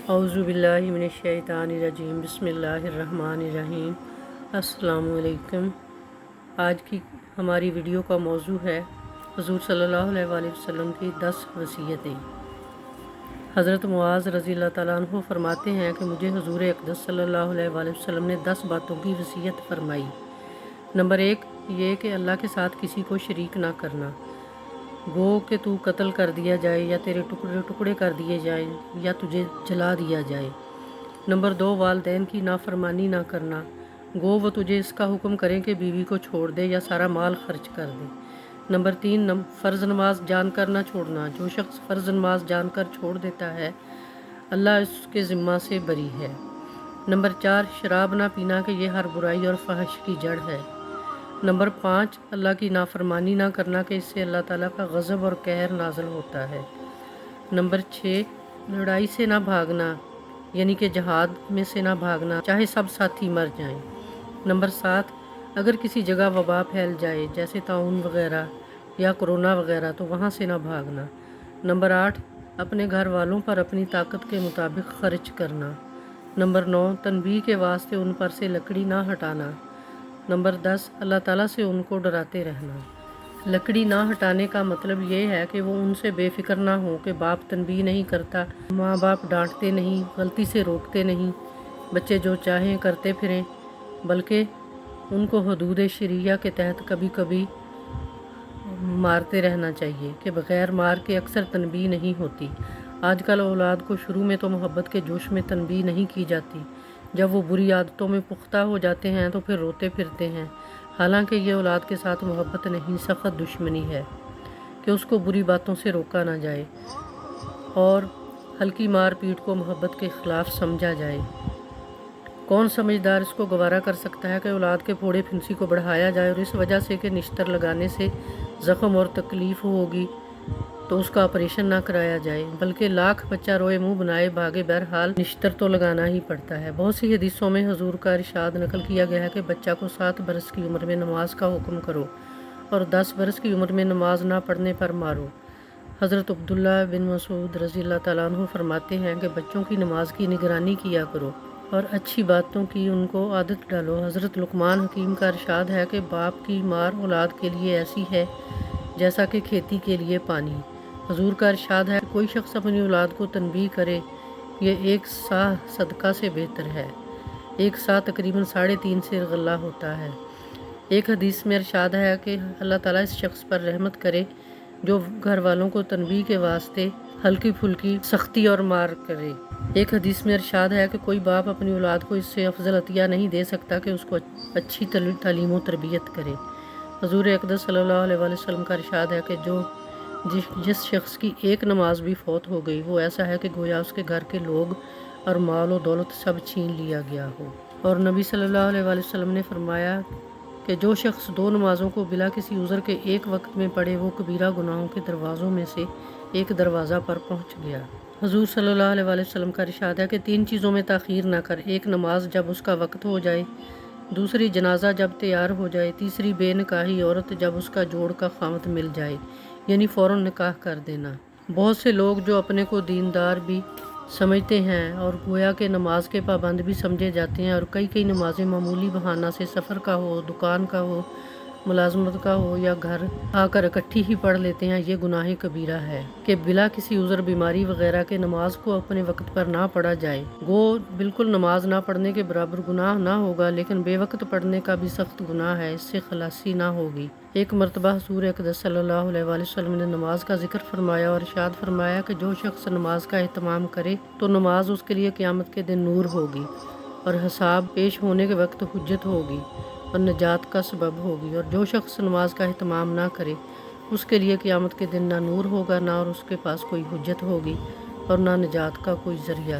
اعوذ باللہ من الشیطان الرجیم بسم اللہ الرحمن الرحیم۔ السلام علیکم۔ آج کی ہماری ویڈیو کا موضوع ہے حضور صلی اللہ علیہ وآلہ وسلم کی 10 وصیتیں۔ حضرت معاذ رضی اللہ تعالیٰ عنہ فرماتے ہیں کہ مجھے حضور اقدس صلی اللہ علیہ وآلہ وسلم نے 10 باتوں کی وصیت فرمائی۔ نمبر 1 یہ کہ اللہ کے ساتھ کسی کو شریک نہ کرنا، گو کہ تو قتل کر دیا جائے یا تیرے ٹکڑے ٹکڑے کر دیے جائیں یا تجھے جلا دیا جائے۔ نمبر 2 والدین کی نافرمانی نہ کرنا، گو وہ تجھے اس کا حکم کریں کہ بیوی کو چھوڑ دے یا سارا مال خرچ کر دے۔ نمبر 3 فرض نماز جان کر نہ چھوڑنا، جو شخص فرض نماز جان کر چھوڑ دیتا ہے اللہ اس کے ذمہ سے بری ہے۔ نمبر 4 شراب نہ پینا کہ یہ ہر برائی اور فحش کی جڑ ہے۔ نمبر 5 اللہ کی نافرمانی نہ کرنا کہ اس سے اللہ تعالیٰ کا غضب اور قہر نازل ہوتا ہے۔ نمبر 6 لڑائی سے نہ بھاگنا، یعنی کہ جہاد میں سے نہ بھاگنا چاہے سب ساتھی مر جائیں۔ نمبر 7 اگر کسی جگہ وبا پھیل جائے جیسے طاعون وغیرہ یا کورونا وغیرہ تو وہاں سے نہ بھاگنا۔ نمبر 8 اپنے گھر والوں پر اپنی طاقت کے مطابق خرچ کرنا۔ نمبر 9 تنبیہ کے واسطے ان پر سے لکڑی نہ ہٹانا۔ نمبر 10 اللہ تعالیٰ سے ان کو ڈراتے رہنا۔ لکڑی نہ ہٹانے کا مطلب یہ ہے کہ وہ ان سے بے فکر نہ ہوں کہ باپ تنبیہ نہیں کرتا، ماں باپ ڈانٹتے نہیں، غلطی سے روکتے نہیں، بچے جو چاہیں کرتے پھریں، بلکہ ان کو حدود شرعیہ کے تحت کبھی کبھی مارتے رہنا چاہیے کہ بغیر مار کے اکثر تنبیہ نہیں ہوتی۔ آج کل اولاد کو شروع میں تو محبت کے جوش میں تنبیہ نہیں کی جاتی، جب وہ بری عادتوں میں پختہ ہو جاتے ہیں تو پھر روتے پھرتے ہیں، حالانکہ یہ اولاد کے ساتھ محبت نہیں سخت دشمنی ہے کہ اس کو بری باتوں سے روکا نہ جائے اور ہلکی مار پیٹ کو محبت کے خلاف سمجھا جائے۔ کون سمجھدار اس کو گوارا کر سکتا ہے کہ اولاد کے پھوڑے پھنسی کو بڑھایا جائے اور اس وجہ سے کہ نشتر لگانے سے زخم اور تکلیف ہوگی تو اس کا آپریشن نہ کرایا جائے، بلکہ لاکھ بچہ روئے منہ بنائے بھاگے، بہرحال نشتر تو لگانا ہی پڑتا ہے۔ بہت سی حدیثوں میں حضور کا ارشاد نقل کیا گیا ہے کہ بچہ کو 7 برس کی عمر میں نماز کا حکم کرو اور 10 برس کی عمر میں نماز نہ پڑھنے پر مارو۔ حضرت عبداللہ بن مسعود رضی اللہ تعالیٰ عنہ فرماتے ہیں کہ بچوں کی نماز کی نگرانی کیا کرو اور اچھی باتوں کی ان کو عادت ڈالو۔ حضرت لقمان حکیم کا ارشاد ہے کہ باپ کی مار اولاد کے لیے ایسی ہے جیسا کہ کھیتی کے لیے پانی۔ حضور کا ارشاد ہے کہ کوئی شخص اپنی اولاد کو تنبیہ کرے، یہ 1 سا صدقہ سے بہتر ہے۔ 1 سا تقریباً 3.5 سیر غلہ ہوتا ہے۔ ایک حدیث میں ارشاد ہے کہ اللہ تعالیٰ اس شخص پر رحمت کرے جو گھر والوں کو تنبیہ کے واسطے ہلکی پھلکی سختی اور مار کرے۔ ایک حدیث میں ارشاد ہے کہ کوئی باپ اپنی اولاد کو اس سے افضل عطیہ نہیں دے سکتا کہ اس کو اچھی تعلیم و تربیت کرے۔ حضور اقدس صلی اللہ علیہ وآلہ وسلم کا ارشاد ہے کہ جس شخص کی 1 نماز بھی فوت ہو گئی وہ ایسا ہے کہ گویا اس کے گھر کے لوگ اور مال و دولت سب چھین لیا گیا ہو۔ اور نبی صلی اللہ علیہ وآلہ وسلم نے فرمایا کہ جو شخص 2 نمازوں کو بلا کسی عذر کے ایک وقت میں پڑھے وہ کبیرہ گناہوں کے دروازوں میں سے ایک دروازہ پر پہنچ گیا۔ حضور صلی اللہ علیہ وآلہ وسلم کا ارشاد ہے کہ 3 چیزوں میں تاخیر نہ کر، 1 نماز جب اس کا وقت ہو جائے، 2 جنازہ جب تیار ہو جائے، 3 بے نکاحی عورت جب اس کا جوڑ کا خاوند مل جائے، یعنی فوراً نکاح کر دینا۔ بہت سے لوگ جو اپنے کو دیندار بھی سمجھتے ہیں اور گویا کہ نماز کے پابند بھی سمجھے جاتے ہیں اور کئی نمازیں معمولی بہانہ سے سفر کا ہو، دکان کا ہو، ملازمت کا ہو یا گھر آ کر اکٹھی ہی پڑھ لیتے ہیں، یہ گناہ کبیرہ ہے کہ بلا کسی عذر، بیماری وغیرہ کے نماز کو اپنے وقت پر نہ پڑھا جائے۔ گو بالکل نماز نہ پڑھنے کے برابر گناہ نہ ہوگا، لیکن بے وقت پڑھنے کا بھی سخت گناہ ہے، اس سے خلاصی نہ ہوگی۔ ایک مرتبہ حضور اقدس صلی اللہ علیہ وآلہ وسلم نے نماز کا ذکر فرمایا اور ارشاد فرمایا کہ جو شخص نماز کا اہتمام کرے تو نماز اس کے لیے قیامت کے دن نور ہوگی اور حساب پیش ہونے کے وقت حجت ہوگی اور نجات کا سبب ہوگی، اور جو شخص نماز کا اہتمام نہ کرے اس کے لیے قیامت کے دن نہ نور ہوگا، نہ اور اس کے پاس کوئی حجت ہوگی اور نہ نجات کا کوئی ذریعہ۔